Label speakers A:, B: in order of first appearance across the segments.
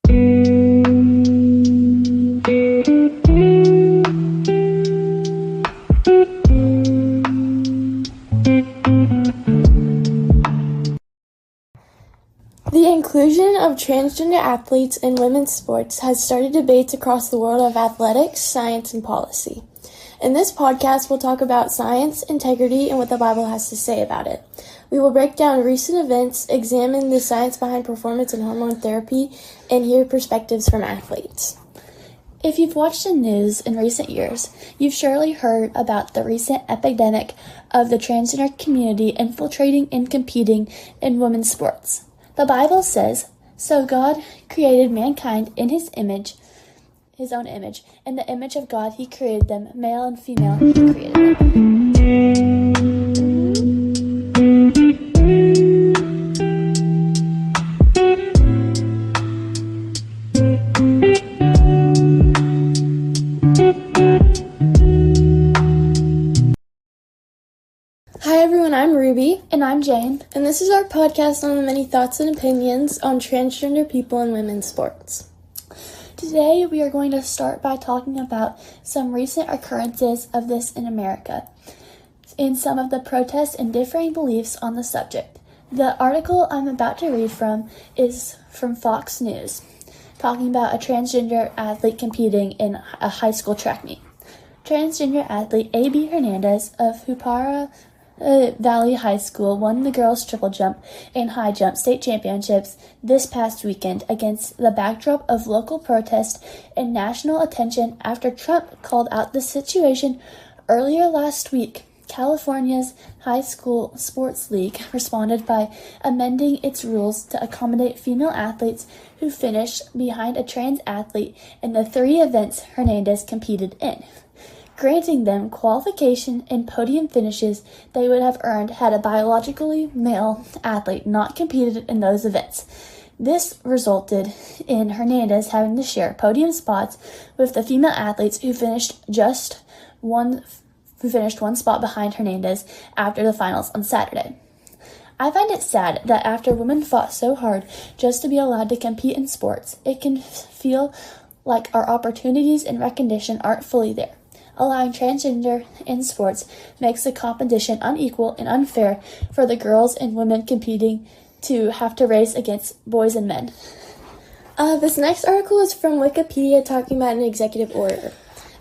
A: The inclusion of transgender athletes in women's sports has started debates across the world of athletics, science, and policy. In this podcast, we'll talk about science, integrity, and what the Bible has to say about it. We will break down recent events, examine the science behind performance and hormone therapy, and hear perspectives from athletes.
B: If you've watched the news in recent years, you've surely heard about the recent epidemic of the transgender community infiltrating and competing in women's sports. The Bible says, "So God created mankind in his own image. In the image of God he created them, male and female he created them."
A: Hi everyone, I'm Ruby.
B: And I'm Jane.
A: And this is our podcast on the many thoughts and opinions on transgender people in women's sports.
B: Today we are going to start by talking about some recent occurrences of this in America and some of the protests and differing beliefs on the subject. The article I'm about to read from is from Fox News, talking about a transgender athlete competing in a high school track meet. Transgender athlete A.B. Hernandez of Hupara Valley High School won the girls' triple jump and high jump state championships this past weekend against the backdrop of local protest and national attention after Trump called out the situation earlier last week. California's High School Sports League responded by amending its rules to accommodate female athletes who finished behind a trans athlete in the 3 events Hernandez competed in, granting them qualification and podium finishes they would have earned had a biologically male athlete not competed in those events. This resulted in Hernandez having to share podium spots with the female athletes who finished one spot behind Hernandez after the finals on Saturday. I find it sad that after women fought so hard just to be allowed to compete in sports, it can feel like our opportunities and recognition aren't fully there. Allowing transgender in sports makes the competition unequal and unfair for the girls and women competing to have to race against boys and men.
A: This next article is from Wikipedia talking about an executive order.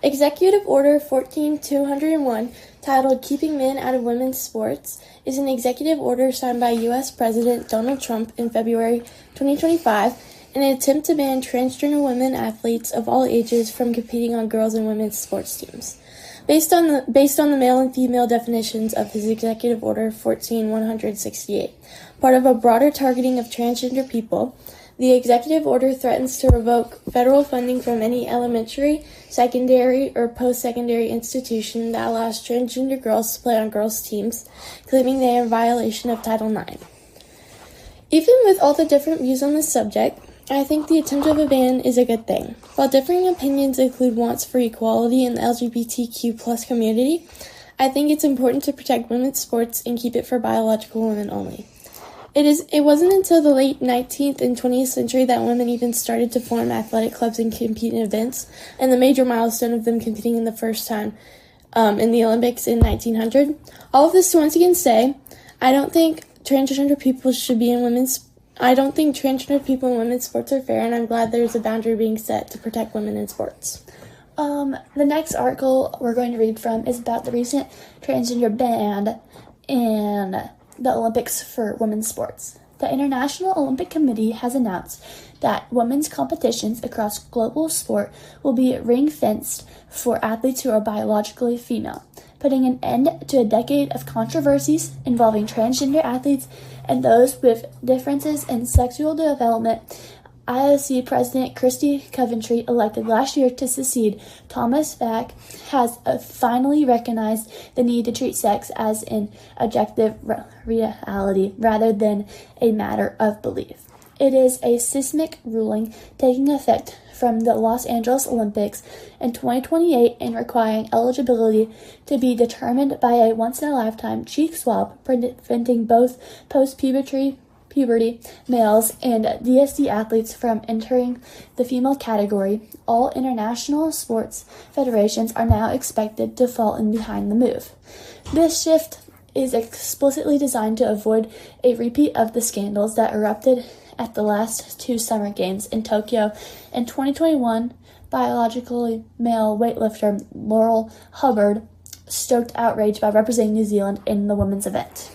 A: Executive Order 14201, titled Keeping Men Out of Women's Sports, is an executive order signed by U.S. President Donald Trump in February 2025 in an attempt to ban transgender women athletes of all ages from competing on girls' and women's sports teams. Based on the male and female definitions of his Executive Order 14168, part of a broader targeting of transgender people, the executive order threatens to revoke federal funding from any elementary, secondary, or post-secondary institution that allows transgender girls to play on girls' teams, claiming they are in violation of Title IX. Even with all the different views on this subject, I think the attempt of a ban is a good thing. While differing opinions include wants for equality in the LGBTQ+ community, I think it's important to protect women's sports and keep it for biological women only. It wasn't until the late 19th and 20th century that women even started to form athletic clubs and compete in events, and the major milestone of them competing in the first time in the Olympics in 1900. All of this to once again say, I don't think transgender people in women's sports are fair, and I'm glad there's a boundary being set to protect women in sports.
B: The next article we're going to read from is about the recent transgender ban in the Olympics for women's sports. The International Olympic Committee has announced that women's competitions across global sport will be ring-fenced for athletes who are biologically female, putting an end to a decade of controversies involving transgender athletes and those with differences in sexual development. IOC President Christy Coventry, elected last year to succeed Thomas Bach, has finally recognized the need to treat sex as an objective reality rather than a matter of belief. It is a seismic ruling taking effect from the Los Angeles Olympics in 2028 and requiring eligibility to be determined by a once-in-a-lifetime cheek swab, preventing both post-puberty puberty males and DSD athletes from entering the female category, all international sports federations are now expected to fall in behind the move. This shift is explicitly designed to avoid a repeat of the scandals that erupted at the last two Summer Games in Tokyo in 2021. Biologically male weightlifter Laurel Hubbard stoked outrage by representing New Zealand in the women's event.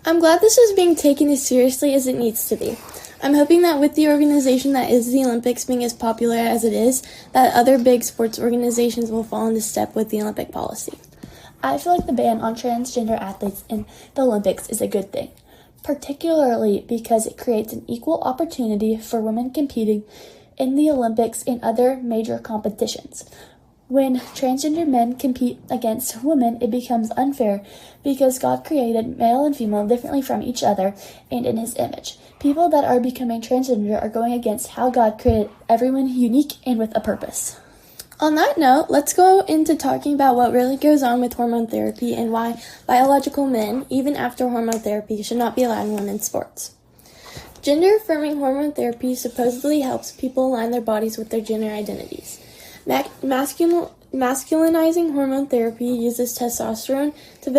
A: I'm glad this is being taken as seriously as it needs to be. I'm hoping that with the organization that is the Olympics being as popular as it is, that other big sports organizations will fall into step with the Olympic policy.
B: I feel like the ban on transgender athletes in the Olympics is a good thing, particularly because it creates an equal opportunity for women competing in the Olympics and other major competitions. When transgender men compete against women, it becomes unfair because God created male and female differently from each other and in His image. People that are becoming transgender are going against how God created everyone unique and with a purpose.
A: On that note, let's go into talking about what really goes on with hormone therapy and why biological men, even after hormone therapy, should not be allowed in women's sports. Gender-affirming hormone therapy supposedly helps people align their bodies with their gender identities. Masculinizing hormone therapy uses testosterone to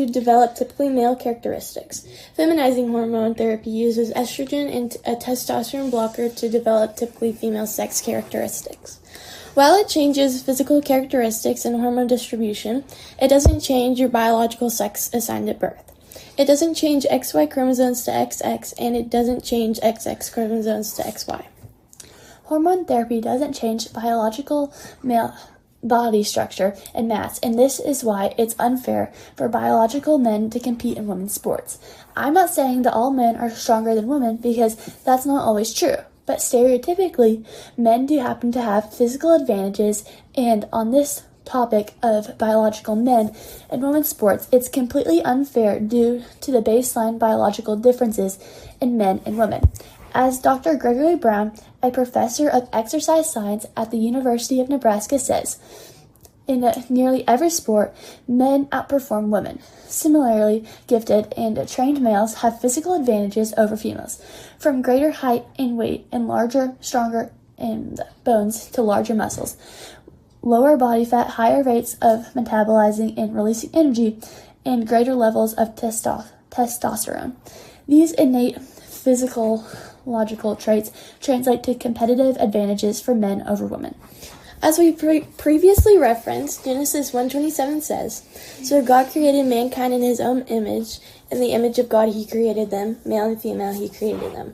A: develop typically male characteristics. Feminizing hormone therapy uses estrogen and a testosterone blocker to develop typically female sex characteristics. While it changes physical characteristics and hormone distribution, it doesn't change your biological sex assigned at birth. It doesn't change XY chromosomes to XX, and it doesn't change XX chromosomes to XY.
B: Hormone therapy doesn't change biological male body structure and mass, and this is why it's unfair for biological men to compete in women's sports. I'm not saying that all men are stronger than women because that's not always true, but stereotypically, men do happen to have physical advantages, and on this topic of biological men in women's sports, it's completely unfair due to the baseline biological differences in men and women. As Dr. Gregory Brown, a professor of exercise science at the University of Nebraska, says, in nearly every sport, men outperform women. Similarly, gifted and trained males have physical advantages over females, from greater height and weight and larger, stronger bones to larger muscles, lower body fat, higher rates of metabolizing and releasing energy, and greater levels of testosterone. These innate physiological traits translate to competitive advantages for men over women.
A: As we previously referenced, Genesis 1:27 says, "So God created mankind in His own image. In the image of God He created them. Male and female He created them."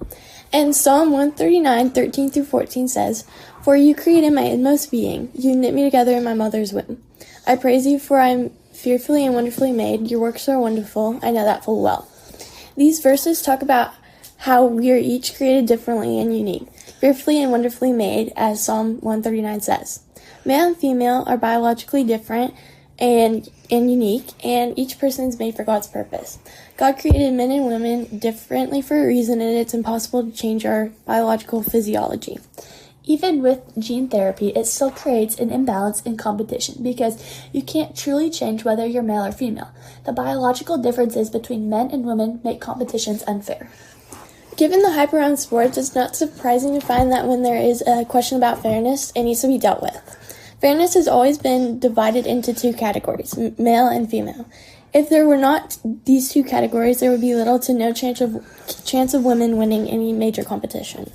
A: And Psalm 139:13-14 says, "For you created my inmost being. You knit me together in my mother's womb. I praise you, for I am fearfully and wonderfully made. Your works are wonderful. I know that full well." These verses talk about how we are each created differently and unique, fearfully and wonderfully made, as Psalm 139 says. Male and female are biologically different and unique, and each person is made for God's purpose. God created men and women differently for a reason, and it's impossible to change our biological physiology.
B: Even with gene therapy, it still creates an imbalance in competition because you can't truly change whether you're male or female. The biological differences between men and women make competitions unfair.
A: Given the hype around sports, it's not surprising to find that when there is a question about fairness, it needs to be dealt with. Fairness has always been divided into two categories, male and female. If there were not these two categories, there would be little to no chance of women winning any major competition.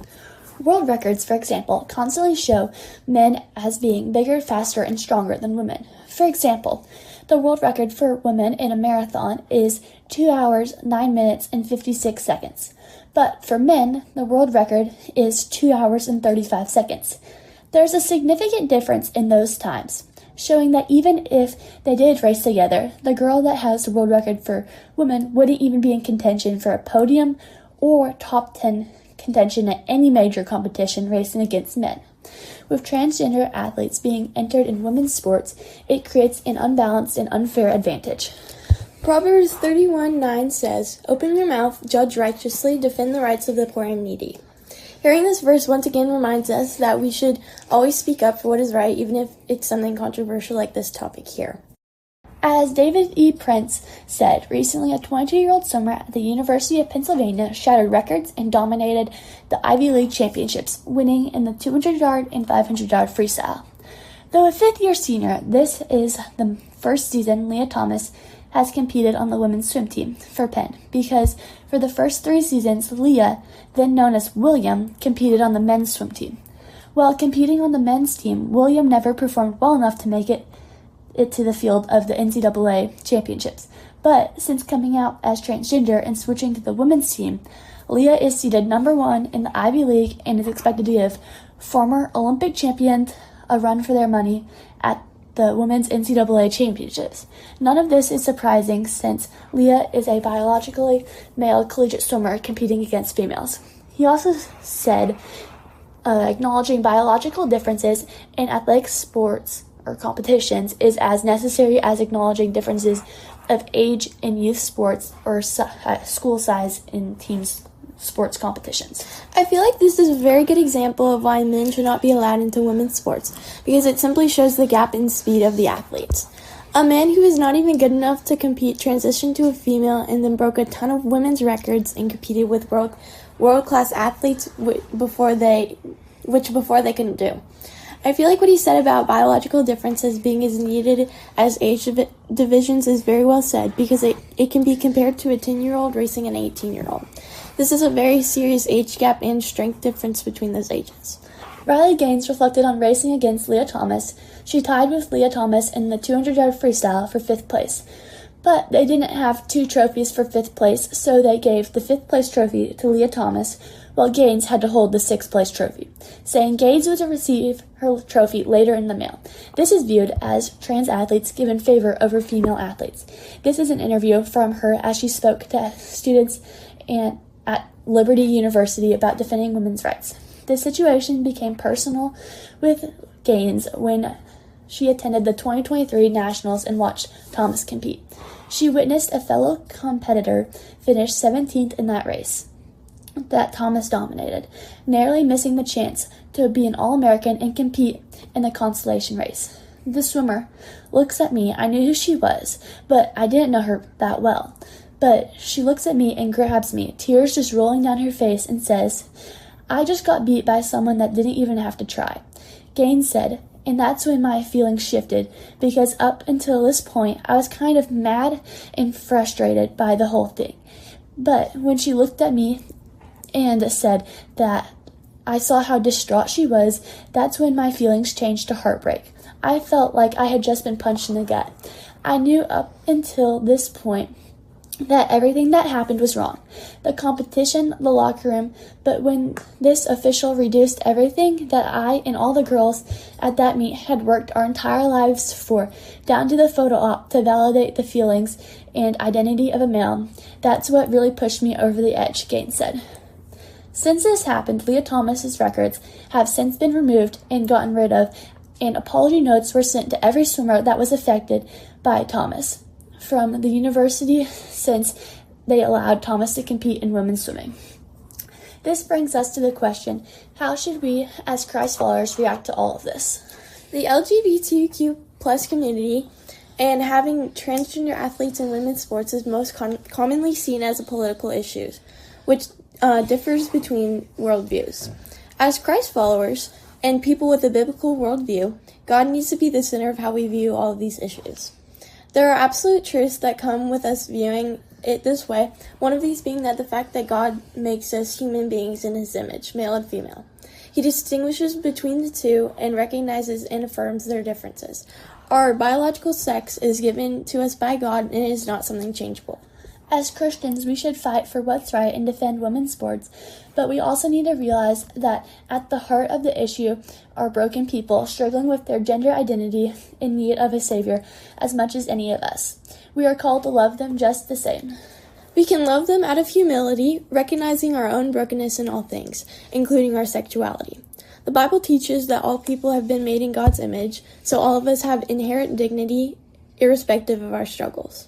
B: World records, for example, constantly show men as being bigger, faster, and stronger than women. For example, the world record for women in a marathon is 2 hours, 9 minutes, and 56 seconds. But for men, the world record is 2 hours and 35 seconds. There's a significant difference in those times, showing that even if they did race together, the girl that has the world record for women wouldn't even be in contention for a podium or top 10 contention at any major competition racing against men. With transgender athletes being entered in women's sports, it creates an unbalanced and unfair advantage.
A: Proverbs 31:9 says, "Open your mouth, judge righteously, defend the rights of the poor and needy." Hearing this verse once again reminds us that we should always speak up for what is right, even if it's something controversial like this topic here.
B: As David E. Prince said, recently a 22-year-old swimmer at the University of Pennsylvania shattered records and dominated the Ivy League championships, winning in the 200-yard and 500-yard freestyle. Though a fifth-year senior, this is the first season Leah Thomas has competed on the women's swim team for Penn, because for the first 3 seasons, Leah, then known as William, competed on the men's swim team. While competing on the men's team, William never performed well enough to make it to the field of the NCAA championships. But since coming out as transgender and switching to the women's team, Leah is seeded number 1 in the Ivy League and is expected to give former Olympic champions a run for their money at the women's NCAA championships. None of this is surprising since Leah is a biologically male collegiate swimmer competing against females. He also said acknowledging biological differences in athletic sports or competitions is as necessary as acknowledging differences of age in youth sports or school size in teams sports competitions.
A: I feel like this is a very good example of why men should not be allowed into women's sports, because it simply shows the gap in speed of the athletes. A man who is not even good enough to compete transitioned to a female and then broke a ton of women's records and competed with world-class athletes before they couldn't do. I feel like what he said about biological differences being as needed as age divisions is very well said, because it can be compared to a 10-year-old racing an 18-year-old. This is a very serious age gap and strength difference between those ages.
B: Riley Gaines reflected on racing against Leah Thomas. She tied with Leah Thomas in the 200-yard freestyle for 5th place. But they didn't have 2 trophies for 5th place, so they gave the 5th place trophy to Leah Thomas, while Gaines had to hold the 6th place trophy, saying Gaines would receive her trophy later in the mail. This is viewed as trans athletes given favor over female athletes. This is an interview from her as she spoke to students at Liberty University about defending women's rights. This situation became personal with Gaines when she attended the 2023 Nationals and watched Thomas compete. She witnessed a fellow competitor finish 17th in that race that Thomas dominated, narrowly missing the chance to be an All-American and compete in the consolation race. The swimmer looks at me. I knew who she was, but I didn't know her that well. But she looks at me and grabs me, tears just rolling down her face, and says, "I just got beat by someone that didn't even have to try." Gaines said, and that's when my feelings shifted, because up until this point, I was kind of mad and frustrated by the whole thing. But when she looked at me and said that I saw how distraught she was, that's when my feelings changed to heartbreak. I felt like I had just been punched in the gut. I knew up until this point that everything that happened was wrong. The competition, the locker room, but when this official reduced everything that I and all the girls at that meet had worked our entire lives for, down to the photo op to validate the feelings and identity of a male, that's what really pushed me over the edge, Gaines said. Since this happened, Leah Thomas's records have since been removed and gotten rid of, and apology notes were sent to every swimmer that was affected by Thomas from the university, since they allowed Thomas to compete in women's swimming. This brings us to the question, how should we as Christ followers react to all of this?
A: The LGBTQ plus community and having transgender athletes in women's sports is most commonly seen as a political issue, which differs between worldviews. As Christ followers and people with a biblical worldview, God needs to be the center of how we view all of these issues. There are absolute truths that come with us viewing it this way, one of these being that the fact that God makes us human beings in his image, male and female. He distinguishes between the two and recognizes and affirms their differences. Our biological sex is given to us by God and it is not something changeable.
B: As Christians, we should fight for what's right and defend women's sports, but we also need to realize that at the heart of the issue are broken people struggling with their gender identity in need of a savior as much as any of us. We are called to love them just the same.
A: We can love them out of humility, recognizing our own brokenness in all things, including our sexuality. The Bible teaches that all people have been made in God's image, so all of us have inherent dignity, irrespective of our struggles.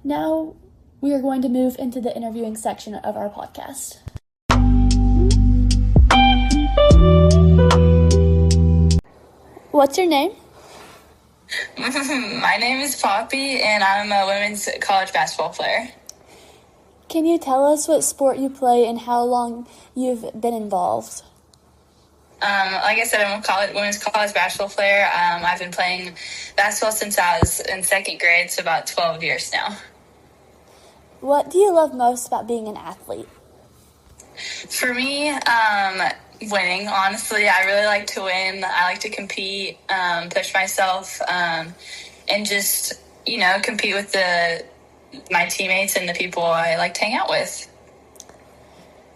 B: Now, we are going to move into the interviewing section of our podcast.
A: What's your name?
C: My name is Poppy, and I'm a women's college basketball player.
B: Can you tell us what sport you play and how long you've been involved?
C: Like I said, I'm a women's college basketball player. I've been playing basketball since I was in second grade, so about 12 years now.
B: What do you love most about being an athlete?
C: For me, winning, honestly. I really like to win. I like to compete, push myself, and just, compete with my teammates and the people I like to hang out with.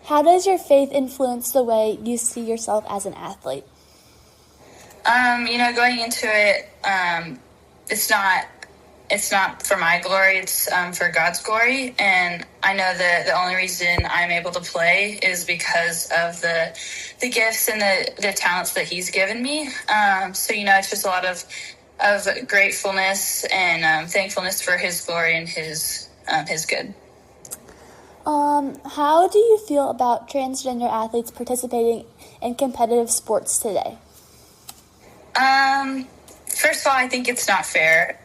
B: How does your faith influence the way you see yourself as an athlete?
C: Going into it, it's not for my glory, it's for God's glory. And I know that the only reason I'm able to play is because of the gifts and the talents that He's given me. It's just a lot of gratefulness and thankfulness for His glory and His good.
B: How do you feel about transgender athletes participating in competitive sports today?
C: First of all, I think it's not fair.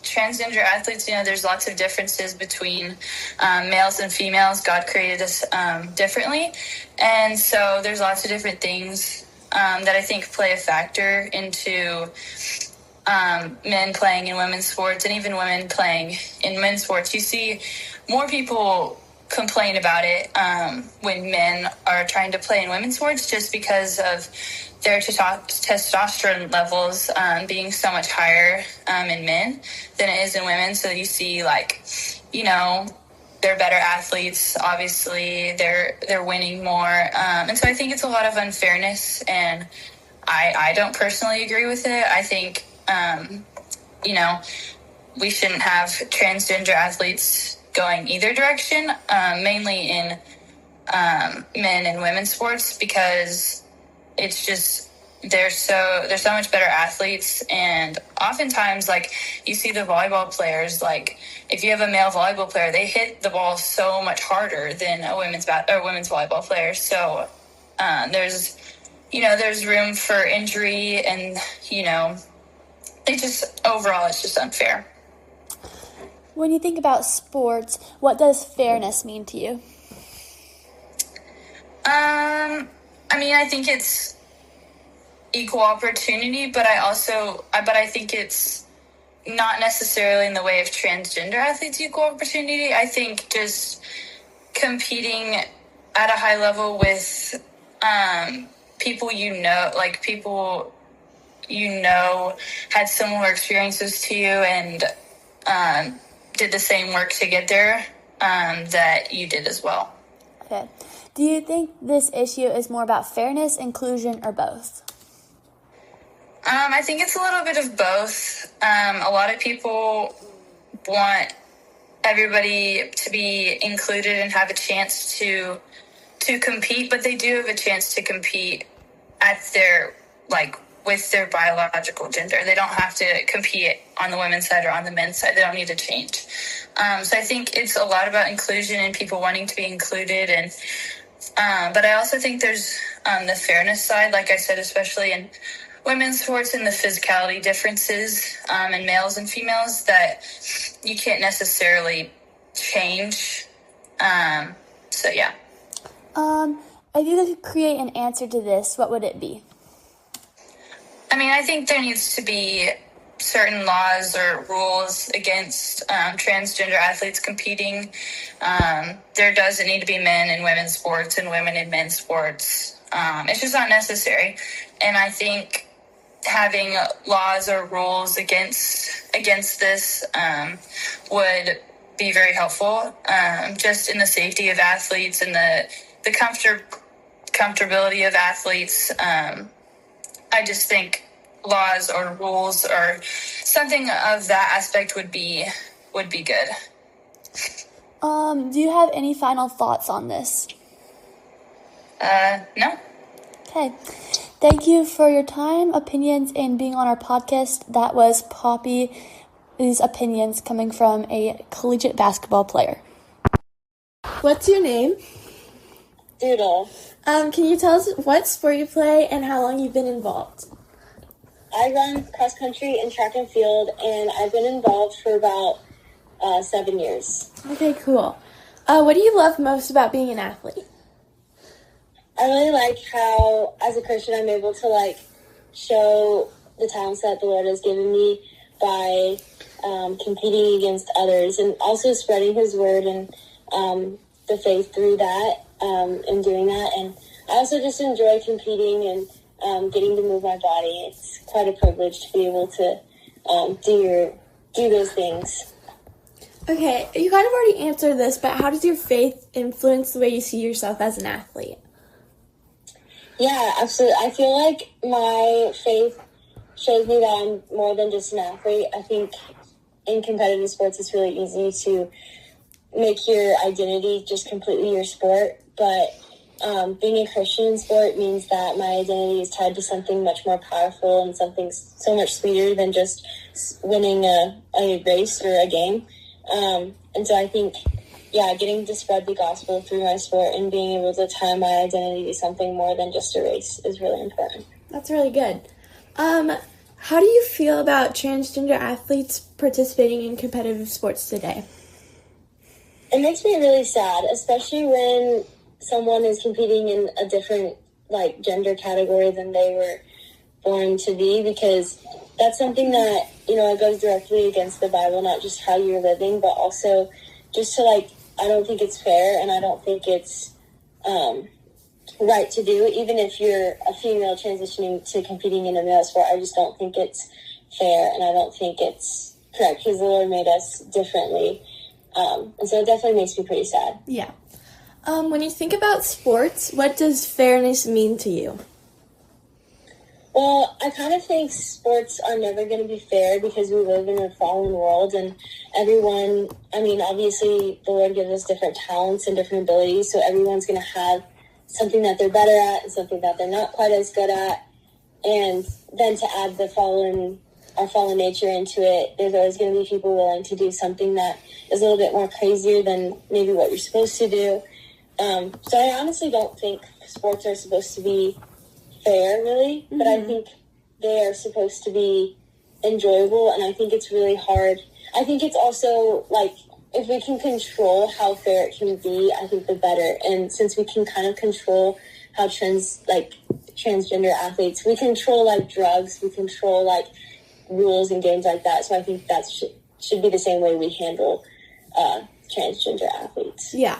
C: Transgender athletes, there's lots of differences between males and females. God created us differently. And so there's lots of different things that I think play a factor into men playing in women's sports and even women playing in men's sports. You see more people complain about it when men are trying to play in women's sports just because of their testosterone levels being so much higher in men than it is in women. So you see, they're better athletes. Obviously, they're winning more. And so I think it's a lot of unfairness, and I don't personally agree with it. I think, we shouldn't have transgender athletes going either direction, mainly in men and women's sports, because it's just they're so much better athletes. And oftentimes, you see the volleyball players, if you have a male volleyball player, they hit the ball so much harder than a women's volleyball player. So there's room for injury, and overall it's just unfair.
B: When you think about sports, what does fairness mean to you?
C: I think it's equal opportunity, but I think it's not necessarily in the way of transgender athletes equal opportunity. I think just competing at a high level with people had similar experiences to you and did the same work to get there that you did as well.
B: Okay. Do you think this issue is more about fairness, inclusion, or both?
C: I think it's a little bit of both. A lot of people want everybody to be included and have a chance to compete, but they do have a chance to compete at their with their biological gender. They don't have to compete on the women's side or on the men's side. They don't need to change. So I think it's a lot about inclusion and people wanting to be included. And but I also think there's the fairness side, like I said, especially in women's sports and the physicality differences in males and females that you can't necessarily change. So yeah.
B: If you could create an answer to this, what would it be?
C: I think there needs to be certain laws or rules against transgender athletes competing. There doesn't need to be men in women's sports and women in men's sports. It's just not necessary. And I think having laws or rules against this would be very helpful, just in the safety of athletes and the comfortability of athletes. I just think laws or rules or something of that aspect would be good.
B: Do you have any final thoughts on this?
C: No.
B: Okay. Thank you for your time, opinions, and being on our podcast. That was Poppy's opinions coming from a collegiate basketball player.
A: What's your name?
D: Doodle.
A: Can you tell us what sport you play and how long you've been involved?
D: I run cross country and track and field, and I've been involved for about 7 years.
A: Okay, cool. What do you love most about being an athlete?
D: I really like how, as a Christian, I'm able to show the talents that the Lord has given me by competing against others, and also spreading His word and the faith through that and doing that. And I also just enjoy competing and getting to move my body. It's quite a privilege to be able to do those things.
A: Okay, you kind of already answered this, but how does your faith influence the way you see yourself as an athlete?
D: Yeah, absolutely. I feel like my faith shows me that I'm more than just an athlete. I think in competitive sports, it's really easy to make your identity just completely your sport. But being a Christian in sport means that my identity is tied to something much more powerful and something so much sweeter than just winning a race or a game. And so I think, getting to spread the gospel through my sport and being able to tie my identity to something more than just a race is really important.
A: That's really good. How do you feel about transgender athletes participating in competitive sports today?
D: It makes me really sad, especially when someone is competing in a different gender category than they were born to be, because that's something that, it goes directly against the Bible, not just how you're living, but also just to I don't think it's fair, and I don't think it's right to do. Even if you're a female transitioning to competing in a male sport, I just don't think it's fair, and I don't think it's correct, because the Lord made us differently. And so it definitely makes me pretty sad.
A: Yeah. When you think about sports, what does fairness mean to you?
D: Well, I kind of think sports are never going to be fair because we live in a fallen world, and everyone, obviously the Lord gives us different talents and different abilities, so everyone's going to have something that they're better at and something that they're not quite as good at. And then to add our fallen nature into it, there's always going to be people willing to do something that is a little bit more crazier than maybe what you're supposed to do. So I honestly don't think sports are supposed to be fair, really, but I think they are supposed to be enjoyable, and I think it's really hard. I think it's also, if we can control how fair it can be, I think the better. And since we can kind of control how transgender athletes, we control, drugs, we control, rules and games like that, so I think that should be the same way we handle transgender athletes.
A: Yeah.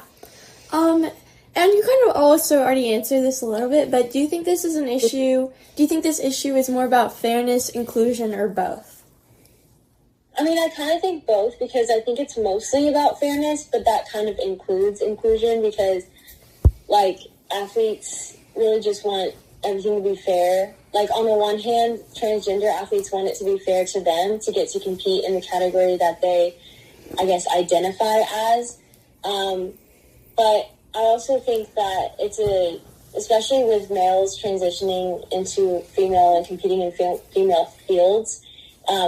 A: And you kind of also already answered this a little bit, but do you think this is an issue? Do you think this issue is more about fairness, inclusion, or both?
D: I kind of think both, because I think it's mostly about fairness, but that kind of includes inclusion, because, athletes really just want everything to be fair. On the one hand, transgender athletes want it to be fair to them to get to compete in the category that they, identify as. But I also think that especially with males transitioning into female and competing in female fields,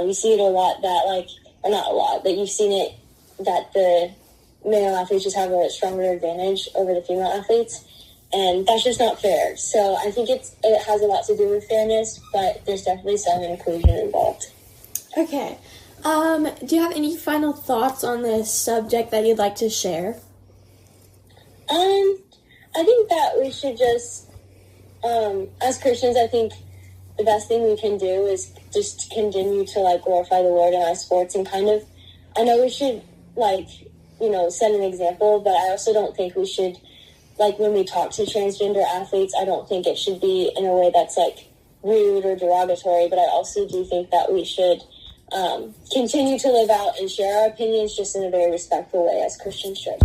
D: we see it a lot that you've seen it, that the male athletes just have a stronger advantage over the female athletes, and that's just not fair. So I think it has a lot to do with fairness, but there's definitely some inclusion involved.
A: Okay. Do you have any final thoughts on this subject that you'd like to share?
D: I think that we should just, as Christians, I think the best thing we can do is just continue to, glorify the Lord in our sports, and I know we should, set an example, but I also don't think we should, when we talk to transgender athletes, I don't think it should be in a way that's, rude or derogatory, but I also do think that we should continue to live out and share our opinions just in a very respectful way, as Christians should.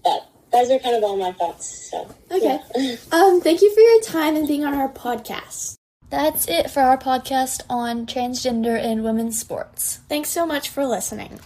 D: But those are kind of all my thoughts. So
A: okay.
D: Yeah.
A: Thank you for your time and being on our podcast.
B: That's it for our podcast on transgender and women's sports.
A: Thanks so much for listening.